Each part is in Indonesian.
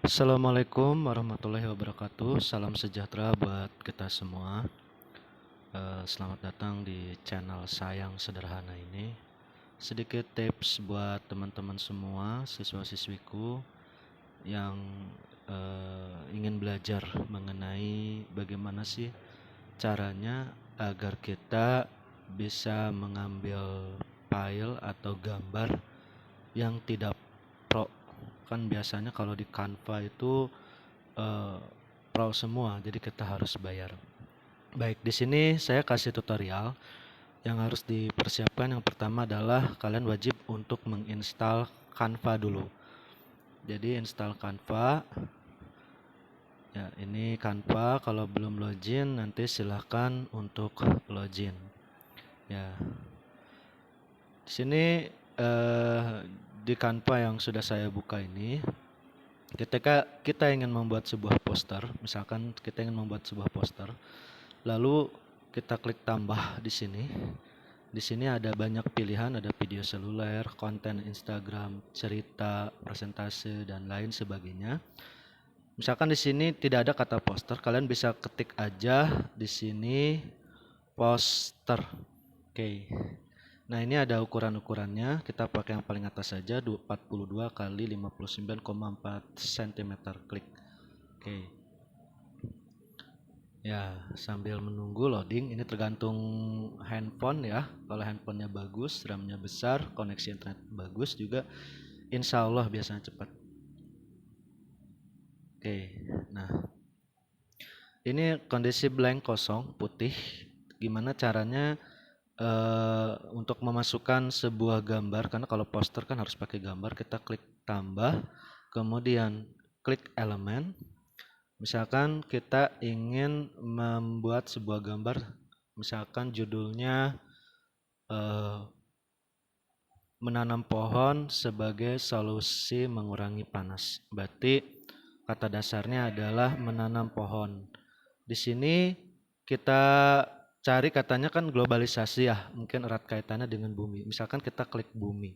Assalamualaikum warahmatullahi wabarakatuh. Salam sejahtera buat kita semua. Selamat datang di channel Sayang Sederhana ini. Sedikit tips buat teman-teman semua, siswa-siswiku yang ingin belajar mengenai bagaimana sih caranya agar kita bisa mengambil file atau gambar yang tidak pro. Kan biasanya kalau di Canva itu pro semua, jadi kita harus bayar. Baik, di sini saya kasih tutorial yang harus dipersiapkan. Yang pertama adalah kalian wajib untuk menginstal Canva dulu. Jadi install Canva. Ya, ini Canva. Kalau belum login nanti silahkan untuk login. Ya, di sini di Canva yang sudah saya buka ini, ketika kita ingin membuat sebuah poster, misalkan kita ingin membuat sebuah poster, lalu kita klik tambah di sini. Di sini ada banyak pilihan, ada video seluler, konten Instagram, cerita, presentase, dan lain sebagainya. Misalkan di sini tidak ada kata poster, kalian bisa ketik aja di sini poster. Oke. Nah, ini ada ukuran-ukurannya. Kita pakai yang paling atas saja, 42 kali 59,4 cm. Klik. Oke. Ya, sambil menunggu loading, ini tergantung handphone ya. Kalau handphonenya bagus, RAM-nya besar, koneksi internet bagus juga, insya Allah biasanya cepat. Oke, nah ini kondisi blank kosong, putih. Gimana caranya untuk memasukkan sebuah gambar, karena kalau poster kan harus pakai gambar. Kita klik tambah, kemudian klik elemen. Misalkan kita ingin membuat sebuah gambar, misalkan judulnya menanam pohon sebagai solusi mengurangi panas. Berarti kata dasarnya adalah menanam pohon. Di sini kita cari katanya kan globalisasi ya, mungkin erat kaitannya dengan bumi. Misalkan kita klik bumi.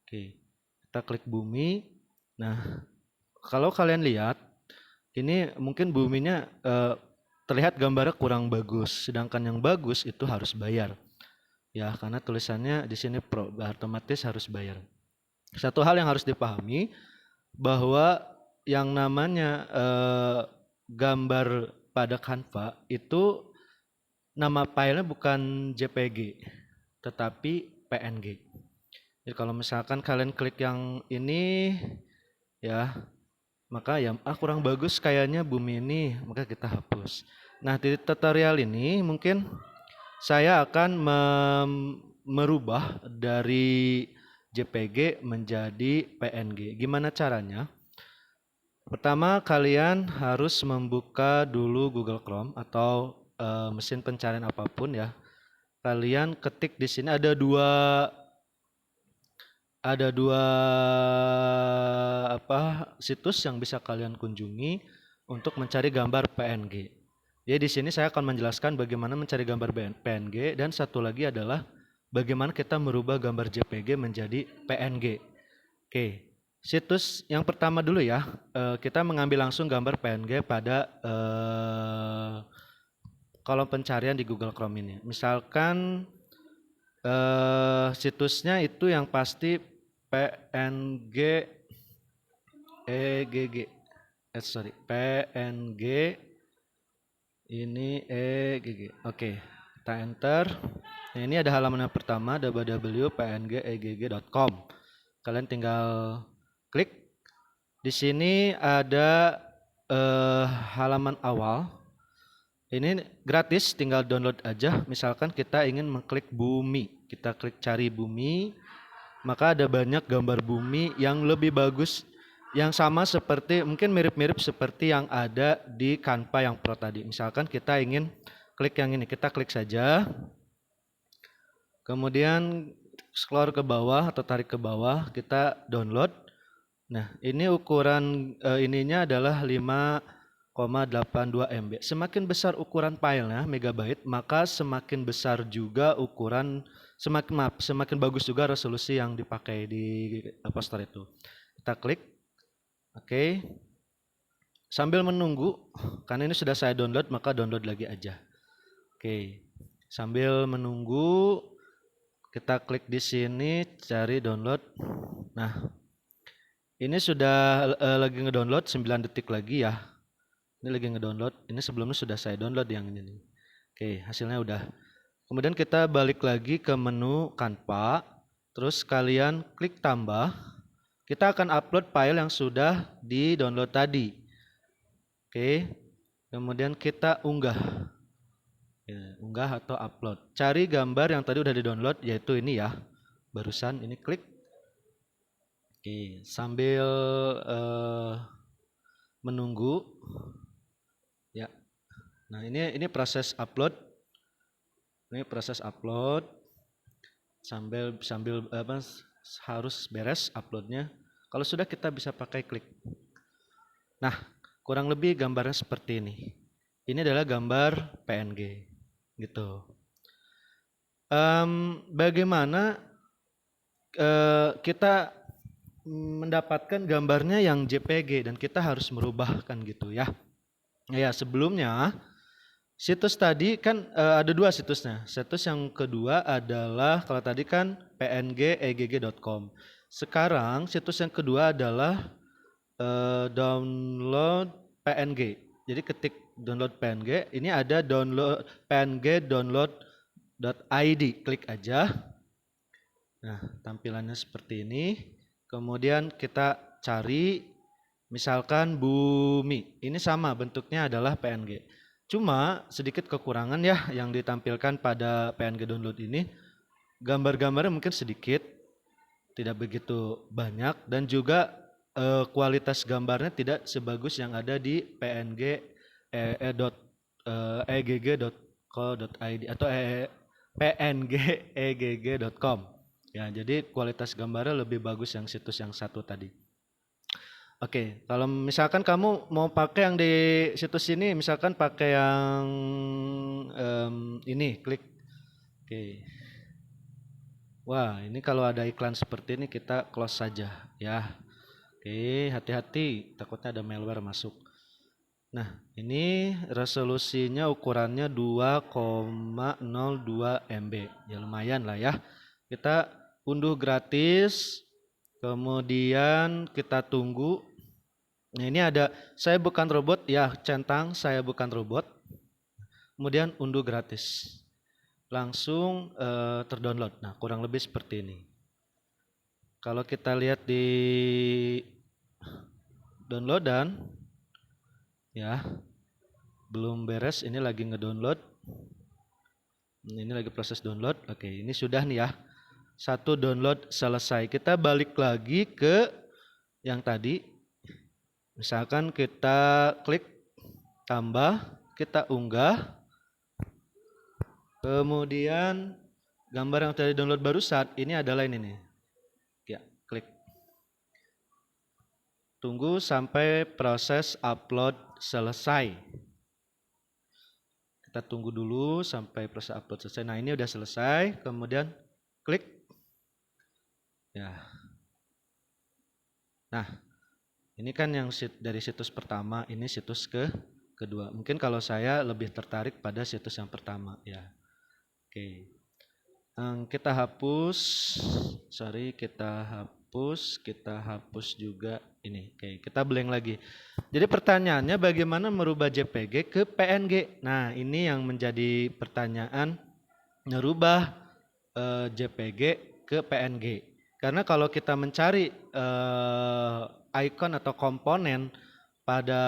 Oke, kita klik bumi. Nah, kalau kalian lihat, ini mungkin buminya terlihat gambarnya kurang bagus, sedangkan yang bagus itu harus bayar. Ya, karena tulisannya di sini pro, otomatis harus bayar. Satu hal yang harus dipahami bahwa yang namanya gambar pada Canva itu nama filenya bukan JPG, tetapi PNG. Jadi kalau misalkan kalian klik yang ini ya, maka ya kurang bagus kayaknya bumi ini, maka kita hapus. Nah, di tutorial ini mungkin saya akan merubah dari JPG menjadi PNG. Gimana caranya? Pertama, kalian harus membuka dulu Google Chrome atau mesin pencarian apapun ya. Kalian ketik di sini ada dua situs yang bisa kalian kunjungi untuk mencari gambar PNG. Jadi di sini saya akan menjelaskan bagaimana mencari gambar PNG, dan satu lagi adalah bagaimana kita merubah gambar JPG menjadi PNG. Oke, situs yang pertama dulu ya, kita mengambil langsung gambar PNG pada kolom pencarian di Google Chrome ini. Misalkan situsnya itu yang pasti PNG PNG ini EGG. Oke, kita enter. Nah, ini ada halaman yang pertama, www.pnegegg.com. Kalian tinggal klik. Di sini ada halaman awal. Ini gratis, tinggal download aja. Misalkan kita ingin mengklik bumi, kita klik cari bumi, maka ada banyak gambar bumi yang lebih bagus, yang sama seperti, mungkin mirip-mirip seperti yang ada di Canva yang Pro tadi. Misalkan kita ingin klik yang ini, kita klik saja. Kemudian scroll ke bawah atau tarik ke bawah, kita download. Nah, ini ukuran ininya adalah 5,82 MB. Semakin besar ukuran filenya megabyte, maka semakin besar juga ukuran, semakin bagus juga resolusi yang dipakai di poster itu. Kita klik, oke. Sambil menunggu, karena ini sudah saya download, maka download lagi aja. Oke, sambil menunggu kita klik di sini cari download. Nah, ini sudah lagi ngedownload 9 detik lagi ya. Ini lagi ngedownload. Ini sebelumnya sudah saya download yang ini. Oke, hasilnya udah. Kemudian kita balik lagi ke menu Canva. Terus kalian klik tambah. Kita akan upload file yang sudah di-download tadi. Oke. Kemudian kita unggah. Ya, unggah atau upload. Cari gambar yang tadi udah di-download, yaitu ini ya. Barusan ini klik. Oke, sambil menunggu ya. Nah, ini proses upload. Ini proses upload sambil harus beres uploadnya. Kalau sudah kita bisa pakai klik. Nah, kurang lebih gambarnya seperti ini. Ini adalah gambar PNG gitu. Bagaimana kita mendapatkan gambarnya yang JPG dan kita harus merubahkan gitu ya. Ya, sebelumnya situs tadi kan ada 2 situsnya. Situs yang kedua adalah kalau tadi kan png.egg.com. Sekarang situs yang kedua adalah download PNG. Jadi ketik download PNG, ini ada download PNG download.id, klik aja. Nah, tampilannya seperti ini. Kemudian kita cari misalkan bumi. Ini sama bentuknya adalah PNG. Cuma sedikit kekurangan ya yang ditampilkan pada PNG download ini. Gambar-gambarnya mungkin sedikit, tidak begitu banyak, dan juga kualitas gambarnya tidak sebagus yang ada di png.egg.co.id atau png.egg.com. Ya, jadi kualitas gambarnya lebih bagus yang situs yang satu tadi. Oke, kalau misalkan kamu mau pakai yang di situs ini, misalkan pakai yang ini, klik. Oke. Wah, ini kalau ada iklan seperti ini kita close saja ya. Oke, hati-hati, takutnya ada malware masuk. Nah, ini resolusinya ukurannya 2,02 MB. Ya lumayan lah ya. Kita unduh gratis, kemudian kita tunggu. Nah, ini ada saya bukan robot ya, centang saya bukan robot. Kemudian unduh gratis. Langsung terdownload. Nah, kurang lebih seperti ini. Kalau kita lihat di downloadan ya, belum beres, ini lagi ngedownload. Ini lagi proses download. Oke, ini sudah nih ya. Satu download selesai. Kita balik lagi ke yang tadi. Misalkan kita klik tambah, kita unggah. Kemudian gambar yang tadi download barusan ini adalah ini nih. Ya, klik. Tunggu sampai proses upload selesai. Kita tunggu dulu sampai proses upload selesai. Nah, ini udah selesai. Kemudian klik. Ya. Nah, ini kan yang dari situs pertama, ini situs kedua. Mungkin kalau saya lebih tertarik pada situs yang pertama ya. Oke. Kita hapus. Kita hapus juga ini. Oke, kita blank lagi. Jadi pertanyaannya bagaimana merubah JPG ke PNG? Nah, ini yang menjadi pertanyaan, merubah JPG ke PNG. Karena kalau kita mencari icon atau komponen pada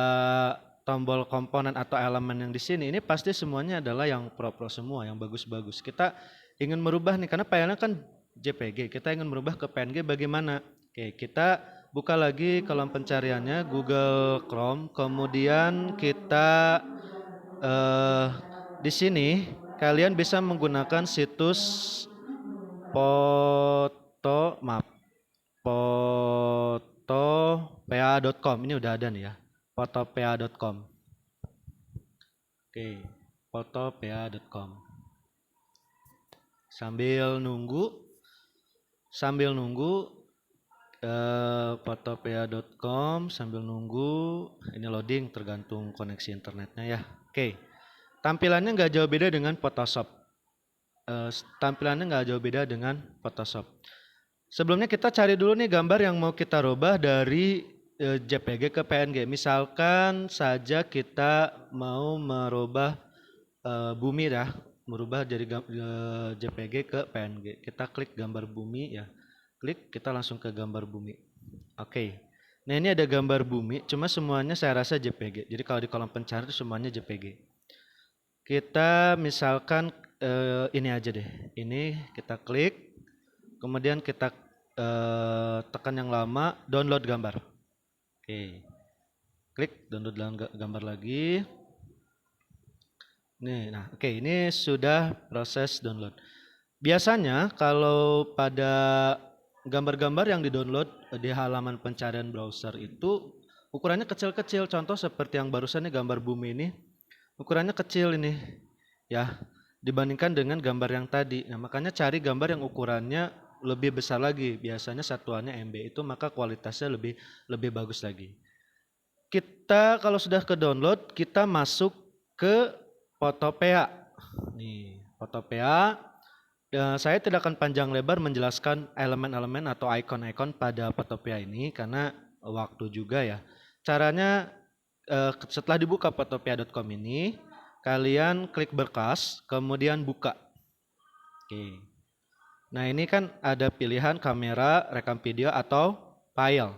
tombol komponen atau elemen yang di sini, ini pasti semuanya adalah yang pro-pro semua, yang bagus-bagus. Kita ingin merubah nih, karena filenya kan JPG, kita ingin merubah ke PNG bagaimana? Oke, kita buka lagi kolom pencariannya Google Chrome, kemudian kita di sini kalian bisa menggunakan situs fotopa.com. Ini udah ada nih ya, fotopa.com. Oke, fotopa.com. Sambil nunggu Photopea.com sambil nunggu ini loading tergantung koneksi internetnya ya. Oke, tampilannya nggak jauh beda dengan Photoshop. Sebelumnya kita cari dulu nih gambar yang mau kita rubah dari JPG ke PNG. Misalkan saja kita mau merubah bumi ya, merubah dari JPG ke PNG. Kita klik gambar bumi ya, klik, kita langsung ke gambar bumi. Oke, nah ini ada gambar bumi, cuma semuanya saya rasa JPG. Jadi kalau di kolom pencari semuanya JPG. Kita misalkan ini aja deh, ini kita klik, kemudian kita tekan yang lama, download gambar. Oke, klik download gambar lagi. Nih, nah oke, ini sudah proses download. Biasanya kalau pada gambar-gambar yang di-download di halaman pencarian browser itu ukurannya kecil-kecil. Contoh seperti yang barusan nih, gambar bumi ini ukurannya kecil ini ya, dibandingkan dengan gambar yang tadi. Nah, makanya cari gambar yang ukurannya lebih besar lagi. Biasanya satuannya MB itu, maka kualitasnya lebih bagus lagi. Kita kalau sudah ke download, kita masuk ke Photopea. Nih, Photopea. Saya tidak akan panjang lebar menjelaskan elemen-elemen atau ikon-ikon pada Photopea ini karena waktu juga ya. Caranya setelah dibuka photopea.com ini, kalian klik berkas, kemudian buka. Oke. Nah, ini kan ada pilihan kamera, rekam video atau file.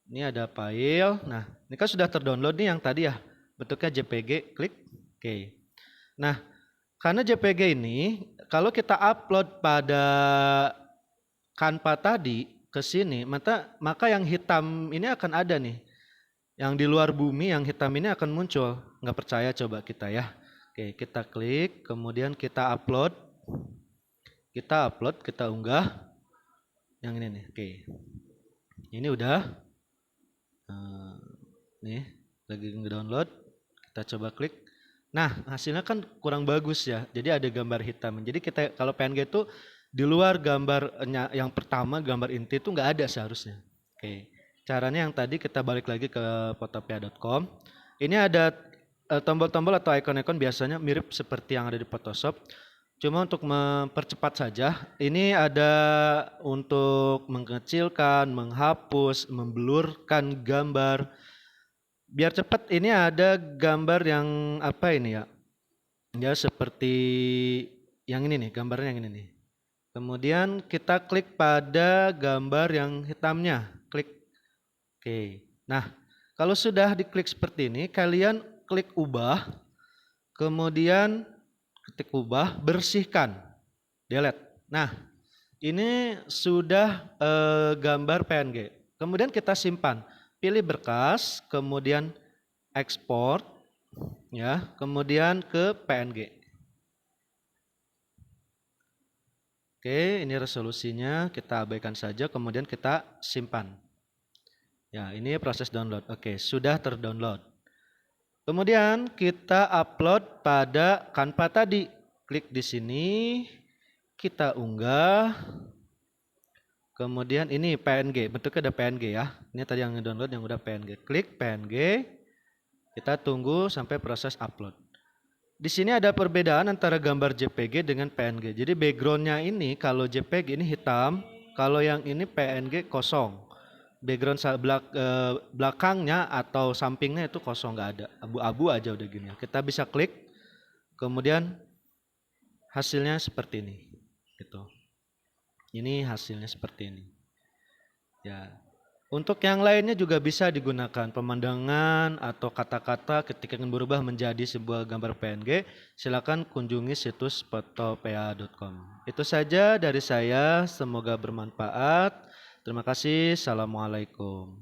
Ini ada file. Nah, ini kan sudah terdownload nih yang tadi ya. Bentuknya JPG, klik. Oke. Nah, karena JPG ini kalau kita upload pada Canva tadi ke sini, maka yang hitam ini akan ada nih. Yang di luar bumi yang hitam ini akan muncul. Nggak percaya, coba kita ya. Oke, kita klik, kemudian kita upload. Kita unggah. Yang ini nih. Oke. Ini udah. Nih, lagi nge-download. Kita coba klik. Nah, hasilnya kan kurang bagus ya. Jadi ada gambar hitam. Jadi kita kalau PNG itu di luar gambarnya yang pertama, gambar inti itu nggak ada seharusnya. Oke. Caranya yang tadi kita balik lagi ke photopea.com. Ini ada tombol-tombol atau ikon-ikon biasanya mirip seperti yang ada di Photoshop. Cuma untuk mempercepat saja, ini ada untuk mengecilkan, menghapus, memblurkan gambar. Biar cepat, ini ada gambar yang apa ini ya? Ya seperti yang ini nih, gambarnya yang ini nih. Kemudian kita klik pada gambar yang hitamnya, klik. Oke. Nah, kalau sudah diklik seperti ini, kalian klik ubah, kemudian ketik ubah, bersihkan, delete. Nah, ini sudah gambar PNG. Kemudian kita simpan, pilih berkas, kemudian ekspor, ya, kemudian ke PNG. Oke, ini resolusinya kita abaikan saja, kemudian kita simpan. Ya, ini proses download. Oke, sudah terdownload. Kemudian kita upload pada Canva tadi. Klik di sini, kita unggah. Kemudian ini PNG, bentuknya ada PNG ya. Ini tadi yang download yang udah PNG. Klik PNG. Kita tunggu sampai proses upload. Di sini ada perbedaan antara gambar JPG dengan PNG. Jadi backgroundnya ini kalau JPG ini hitam, kalau yang ini PNG kosong. Background belakangnya atau sampingnya itu kosong, nggak ada, abu-abu aja udah gini. Kita bisa klik, kemudian hasilnya seperti ini, gitu. Ini hasilnya seperti ini. Ya, untuk yang lainnya juga bisa digunakan pemandangan atau kata-kata ketika ingin berubah menjadi sebuah gambar PNG. Silakan kunjungi situs photopea.com. Itu saja dari saya, semoga bermanfaat. Terima kasih. Assalamualaikum.